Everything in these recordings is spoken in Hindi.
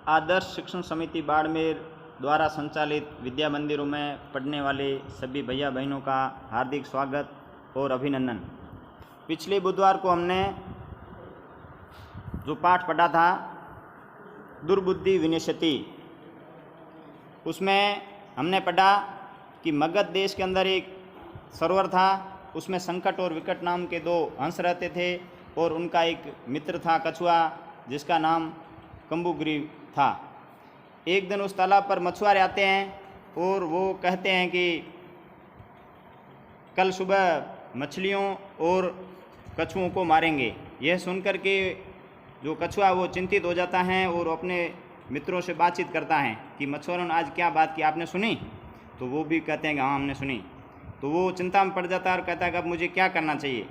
आदर्श शिक्षण समिति बाड़मेर द्वारा संचालित विद्या मंदिरों में पढ़ने वाले सभी भैया बहनों का हार्दिक स्वागत और अभिनंदन। पिछले बुधवार को हमने जो पाठ पढ़ा था दुर्बुद्धि विनश्यति, उसमें हमने पढ़ा कि मगध देश के अंदर एक सरोवर था, उसमें संकट और विकट नाम के दो हंस रहते थे और उनका एक मित्र था कछुआ, जिसका नाम कंबुग्रीव था। एक दिन उस तालाब पर मछुआरे आते हैं और वो कहते हैं कि कल सुबह मछलियों और कछुओं को मारेंगे। यह सुनकर के जो कछुआ वो चिंतित हो जाता है और अपने मित्रों से बातचीत करता है कि मछुआरों ने आज क्या बात की, आपने सुनी? तो वो भी कहते हैं कि हाँ हमने सुनी। तो वो चिंता में पड़ जाता है और कहता है कि अब मुझे क्या करना चाहिए।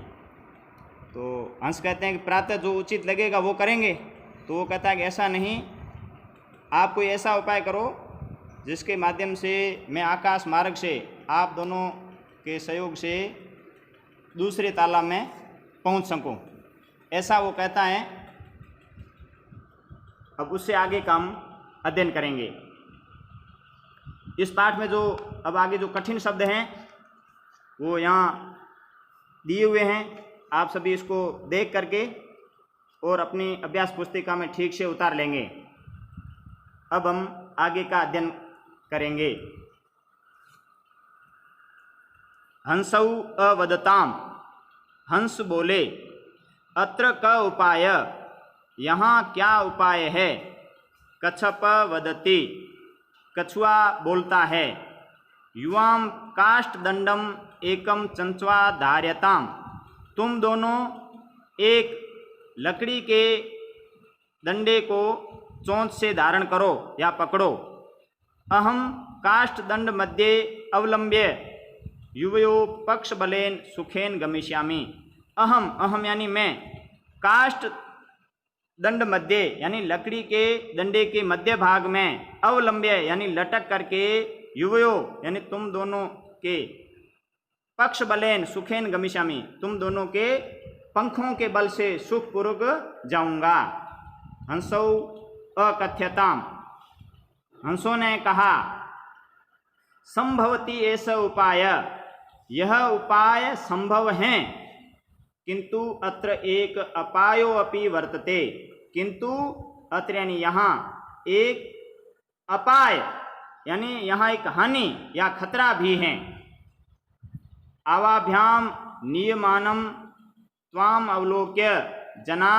तो हंस कहते हैं कि प्रातः जो उचित लगेगा वो करेंगे। तो वो कहता है कि ऐसा नहीं, आप कोई ऐसा उपाय करो जिसके माध्यम से मैं आकाश मार्ग से आप दोनों के सहयोग से दूसरे तालाब में पहुंच सकूं, ऐसा वो कहता है। अब उससे आगे का हम अध्ययन करेंगे। इस पाठ में जो अब आगे जो कठिन शब्द हैं वो यहाँ दिए हुए हैं। आप सभी इसको देख करके और अपनी अभ्यास पुस्तिका में ठीक से उतार लेंगे। अब हम आगे का अध्ययन करेंगे। हंसौ अवदताम, हंस बोले, अत्र क उपाय, यहाँ क्या उपाय है? कच्छप वदति, कछुआ बोलता है। युवाम काष्ठ दंडम एकम चंचवा धार्यताम, तुम दोनों एक लकड़ी के डंडे को चोंच से धारण करो या पकड़ो। अहम काष्ठ दंड मध्ये अवलंब्य युवयो पक्ष बलेन सुखेन गमिष्यामि। अहम, अहम यानी मैं, काष्ठ दंड मध्य यानी लकड़ी के डंडे के मध्य भाग में, अवलंब्य यानी लटक करके, युवयो यानी तुम दोनों के, पक्ष बलेन सुखेन गमिष्यामि, तुम दोनों के पंखों के बल से सुखपूर्वक जाऊंगा। हंसौ अकथ्यताम, हंसों ने कहा, संभवती ऐसा उपाय, यह उपाय संभव है, किंतु अत्र एक अपायो अपि वर्तते, किंतु अत्र यानी यहाँ एक अपाय यानी यहाँ एक हानि या खतरा भी है। आवाभ्याम नियमानम त्वाम अवलोक्य जना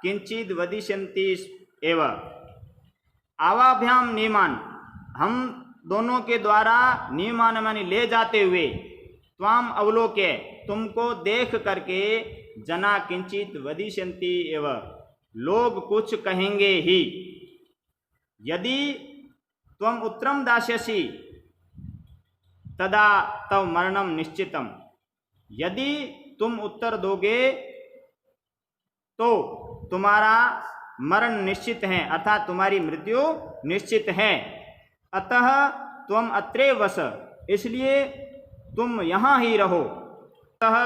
किंचिद वदिष्यन्ति एव। आवाभ्याम नियमान, हम दोनों के द्वारा नियमान मानी ले जाते हुए, त्वाम अवलोक्य तुमको देख करके, जना किंचित वदिष्यन्ति एव लोग कुछ कहेंगे ही। यदि त्वम उत्तरम दास्यसि तदा तव मरणम निश्चितम, यदि तुम उत्तर दोगे तो तुम्हारा मरण निश्चित है, अर्थात तुम्हारी मृत्यु निश्चित है। अतः त्वम अत्रे वस, इसलिए तुम यहाँ ही रहो। अतः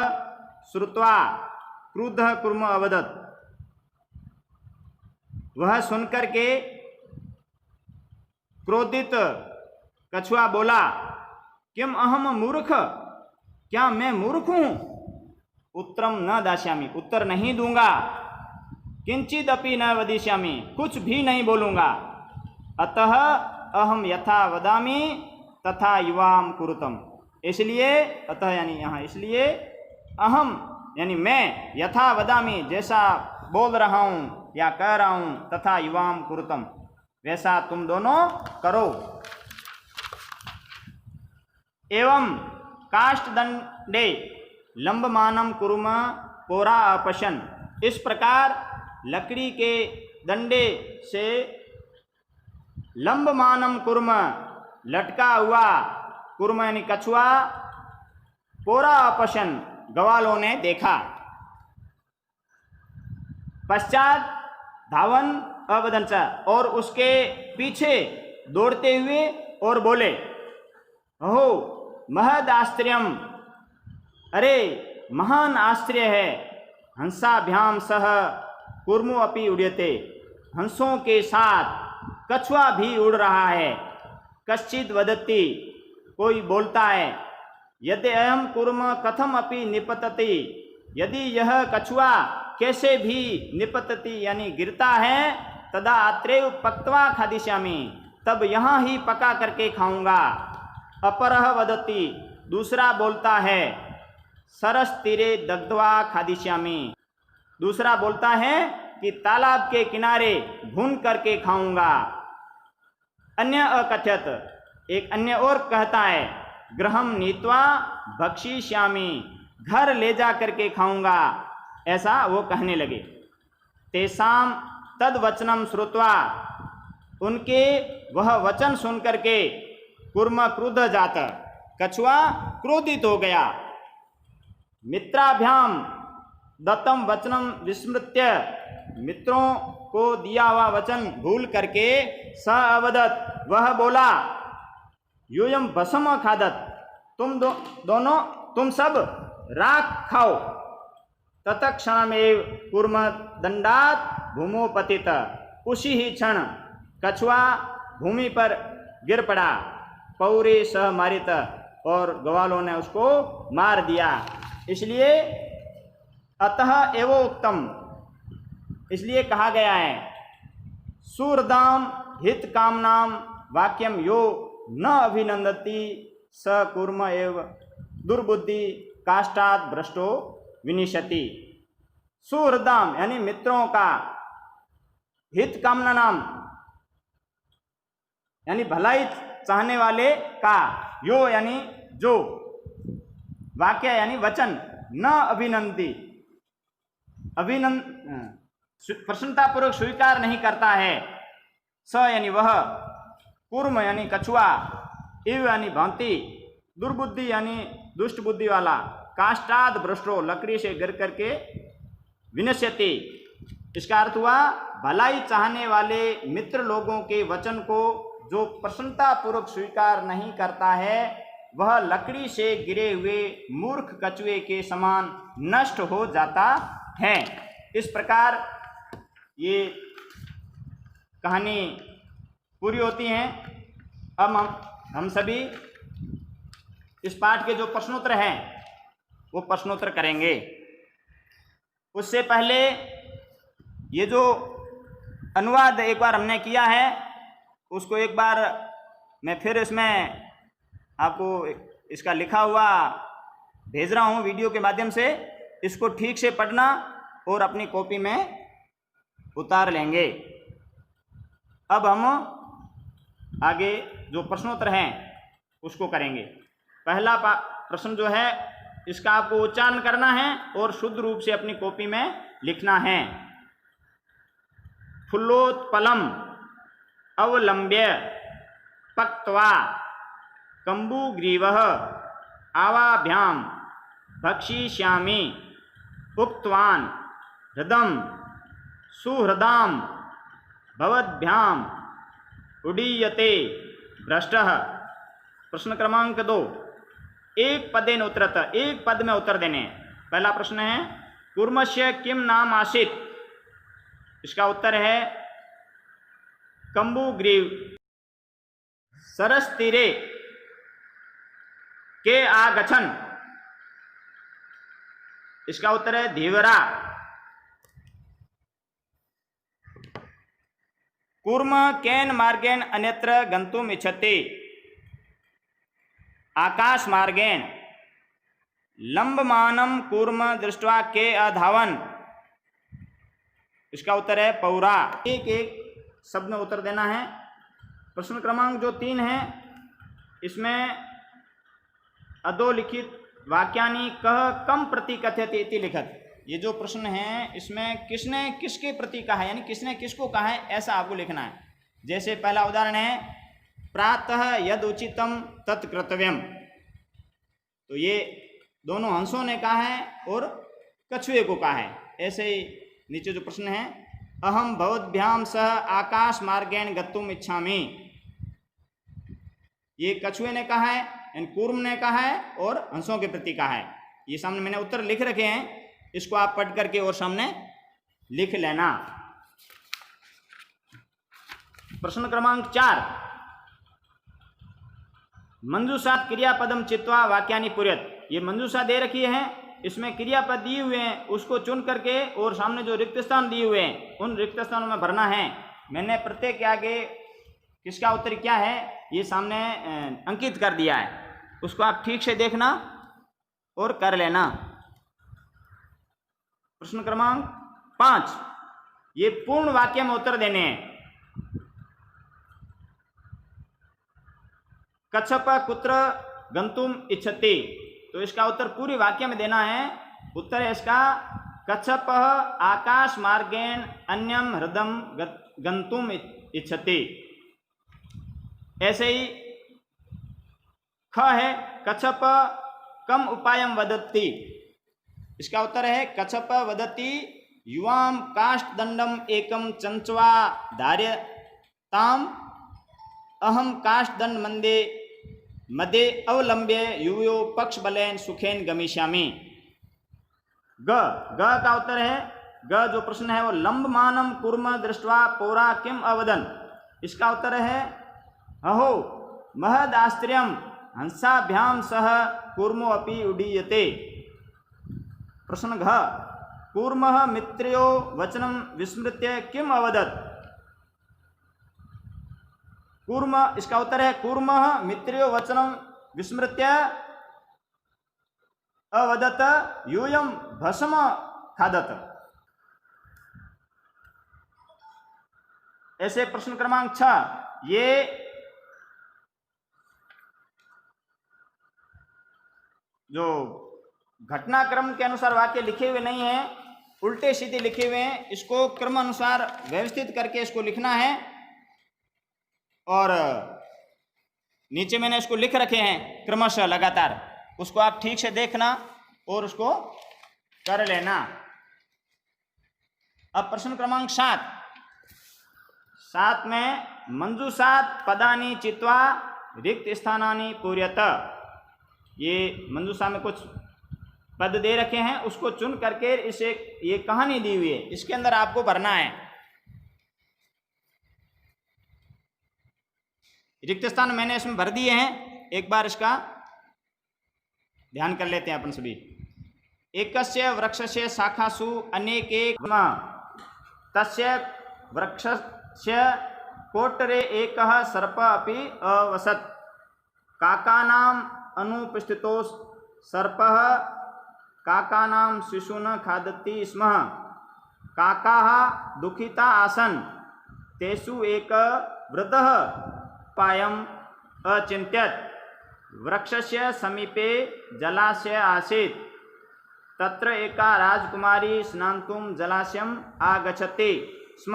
श्रुत्वा क्रुद्धः कुर्म अवदत्, वह सुनकर के क्रोधित कछुआ बोला, किम अहम मूर्ख, क्या मैं मूर्ख हूँ? उत्तरम न दास्यामि, उत्तर नहीं दूंगा। किंचित अपि न वदिष्यामि, कुछ भी नहीं बोलूँगा। अतः अहम यथा वदामि तथा युवाम कुरुतम, इसलिए, अतः यानी यहाँ इसलिए, अहम यानी मैं, यथा वदामि जैसा बोल रहा हूँ या कह रहा हूँ, तथा युवाम कुरुतम वैसा तुम दोनों करो। एवं काष्ठदंडे लंबमानम कुरुम पोरा अपशन, इस प्रकार लकड़ी के डंडे से लंबमानम कुर्म लटका हुआ, कुर्म यानी कछुआ, पोरा अपशन ग्वालों ने देखा। पश्चात धावन अवदंच, और उसके पीछे दौड़ते हुए और बोले, हो महद आश्चर्यम, अरे महान आश्चर्य है। हंसाभ्याम सह कुर्मो अपि उड्यते, हंसों के साथ कछुआ भी उड़ रहा है। कश्चित वदति, कोई बोलता है, यदि अयम कूर्म कथम अपि निपतति, यदि यह कछुआ कैसे भी निपतति यानी गिरता है, तदा अत्रैव पक्त्वा खादिष्यामि, तब यहाँ ही पका करके खाऊंगा। अपरः वदति, दूसरा बोलता है, सरस तीरे दग्ध्वा खादिष्यामि, दूसरा बोलता है कि तालाब के किनारे भून करके खाऊंगा। अन्य अकथयत, एक अन्य और कहता है, गृहम नीत्वा भक्षिष्यामि, घर ले जा करके खाऊंगा, ऐसा वो कहने लगे। तेषाम तद वचनम श्रुत्वा, उनके वह वचन सुन करके कूर्म क्रुद्ध जात, कछुआ क्रोधित हो गया। मित्राभ्याम दत्तम वचनम विस्मृत्य, मित्रों को दिया हुआ वचन भूल करके स अवदत, वह बोला, यूयम भस्म खादत, तुम सब राख खाओ। तत्क्षणमेव कूर्म दंडात भूमो पतित, उसी ही क्षण कछुआ भूमि पर गिर पड़ा। पौरे सह मारित, और ग्वालों ने उसको मार दिया। इसलिए अतः एवोक्तम, इसलिए कहा गया है, सुहृदाम हित कामनाम वाक्यम यो न अभिनंदति स कूर्म एव दुर्बुद्धि काष्ठात् भ्रष्टो विनिशति। सुहृदाम यानी मित्रों का, हित कामना नाम यानी भलाई चाहने वाले का, यो यानी जो, वाक्य यानी वचन, न अभिनंदी प्रसन्नतापूर्वक स्वीकार नहीं करता है। स यानी वह, कूर्म यानी कछुआ, इव यानी भांति, दुर्बुद्धि यानी दुष्ट बुद्धि वाला, काष्ठाद भ्रष्टो लकड़ी से गिर करके, विनश्यति इसका अर्थ हुआ भलाई चाहने वाले मित्र लोगों के वचन को जो प्रसन्नतापूर्वक स्वीकार नहीं करता है, वह लकड़ी से गिरे हुए मूर्ख कछुए के समान नष्ट हो जाता है। इस प्रकार ये कहानी पूरी होती है। अब हम सभी इस पाठ के जो प्रश्नोत्तर हैं वो प्रश्नोत्तर करेंगे। उससे पहले ये जो अनुवाद एक बार हमने किया है, उसको एक बार मैं फिर इसमें आपको इसका लिखा हुआ भेज रहा हूँ वीडियो के माध्यम से। इसको ठीक से पढ़ना और अपनी कॉपी में उतार लेंगे। अब हम आगे जो प्रश्नोत्तर हैं उसको करेंगे। पहला प्रश्न जो है, इसका आपको उच्चारण करना है और शुद्ध रूप से अपनी कॉपी में लिखना है। फुल्लोत्पलम अवलंब्य पक्त्वा कम्बुग्रीवः आवाभ्याम भक्षिष्यामि उक्तवान् हृदम सुहृदाम भवद्भ्याम उडीयते भ्रष्टः। प्रश्न क्रमांक 2, एक पदेन उत्तरत, एक पद में उत्तर देने। पहला प्रश्न है, कूर्मस्य किम नाम आसीत्? इसका उत्तर है कम्बुग्रीव। सरस तीरे के आगछन, इसका उत्तर है धीवरा। कूर्म केन मार्गेण अन्यत्र गंतुम इच्छति? आकाश मार्गेण। लंबमानम कूर्म दृष्ट्वा के अधावन, इसका उत्तर है पौरा। एक एक शब्द में उत्तर देना है। प्रश्न क्रमांक जो 3 है, इसमें अधोलिखित वाक्यानि कह कम प्रति कथयति इति लिखत। ये जो प्रश्न है इसमें किसने किसके प्रति कहा है, यानी किसने किसको कहा है, ऐसा आपको लिखना है। जैसे पहला उदाहरण है, प्रातः यद उचितम तत्कृतव्यम, तो ये दोनों हंसों ने कहा है और कछुए को कहा है। ऐसे ही नीचे जो प्रश्न है, अहम भवद्भ्याम सह आकाश मार्गेण गत्तुम इच्छामि, ये कछुए ने कहा है, कूर्म ने कहा है और हंसों के प्रति कहा है। ये सामने मैंने उत्तर लिख रखे हैं, इसको आप पढ़ करके और सामने लिख लेना। प्रश्न क्रमांक 4, मंजूषात क्रियापदम चित्वा वाक्यानि पूर्यत। ये मंजूषा दे रखी है, इसमें क्रियापद दिए हुए हैं, उसको चुन करके और सामने जो रिक्त स्थान दिए हुए हैं उन रिक्त स्थानों में भरना है। मैंने प्रत्येक के आगे किसका उत्तर क्या है ये सामने अंकित कर दिया है, उसको आप ठीक से देखना और कर लेना। प्रश्न क्रमांक 5, ये पूर्ण वाक्य में उत्तर देने हैं। कच्छप कुत्र गंतुम इच्छति, तो इसका उत्तर पूरी वाक्य में देना है। उत्तर है इसका कच्छप आकाश मार्गेण अन्यम हृदम गंतुम इच्छति। ऐसे ही ख है कच्छप कम उपायम वदति, इसका उत्तर है कच्छप वदति युवाम काष्ठ दंडम एकम चंचवा धार्यताम अहम काष्ठ दंड मंदे मदे अवलंब्य युवो पक्ष बलेन सुखेन गमिष्यामि। ग का उत्तर है, ग जो प्रश्न है वो लंबमानम कुर्म दृष्ट्वा पौरा किम अवदन, इसका उत्तर है अहो महदाश्चर्यम हंसाभ्याम सह कूर्मो अपि उडीयते। प्रश्न घ कूर्मः मित्र्यो वचनम विस्मृत्य किम अवदत्, कूर्म इसका उत्तर है कूर्मः मित्र्यो वचनम विस्मृत्य अवदत् यूयम भस्म खादत। ऐसे प्रश्न क्रमांक 6, ये जो घटनाक्रम के अनुसार वाक्य लिखे हुए नहीं है, उल्टे सीधे लिखे हुए हैं, इसको क्रम अनुसार व्यवस्थित करके इसको लिखना है। और नीचे मैंने इसको लिख रखे हैं क्रमशः लगातार, उसको आप ठीक से देखना और उसको कर लेना। अब प्रश्न क्रमांक 7 में मंजूषात पदानि चित्वा रिक्त स्थानानि पूर्यत। ये मंजूषा में कुछ पद दे रखे हैं, उसको चुन करके इसे ये कहानी दी हुई है, इसके अंदर आपको भरना है। रिक्त स्थान मैंने इसमें भर दिए हैं, एक बार इसका ध्यान कर लेते हैं अपन सभी। एकस्य वृक्षस्य शाखासु अनेके तस्य वृक्षस्य कोटरे एकः सर्प अपि अवसत् काकानाम् अनुपस्थितो सर्पः काकानां शिशून् खादति स्म। काकाः दुःखिता आसन्, तेषु एक वृद्धः उपायम् अचिन्त्यत्। वृक्षस्य समीपे जलाशय आसीत्, तत्र एका राजकुमारी स्नातुं जलाशयम् आगच्छति स्म।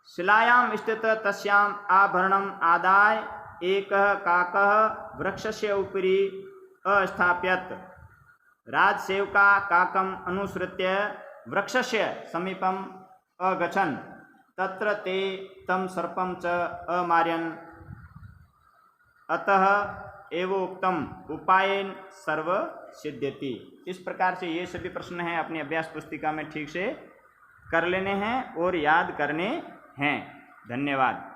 शिलायां स्थित तस्याम् आभरणम् आदाय एकः काकः वृक्षस्य उपरि अस्थाप्यत्। राजसेवका काकम् अनुसृत्य वृक्षस्य समीपम् अगच्छन्, तत्र ते तं सर्पं च अमारयन्। अतः एवोक्तम् उपायेन सर्व सिद्ध्यति। इस प्रकार से ये सभी प्रश्न हैं अपनी अभ्यास पुस्तिका में ठीक से कर लेने हैं और याद करने हैं। धन्यवाद।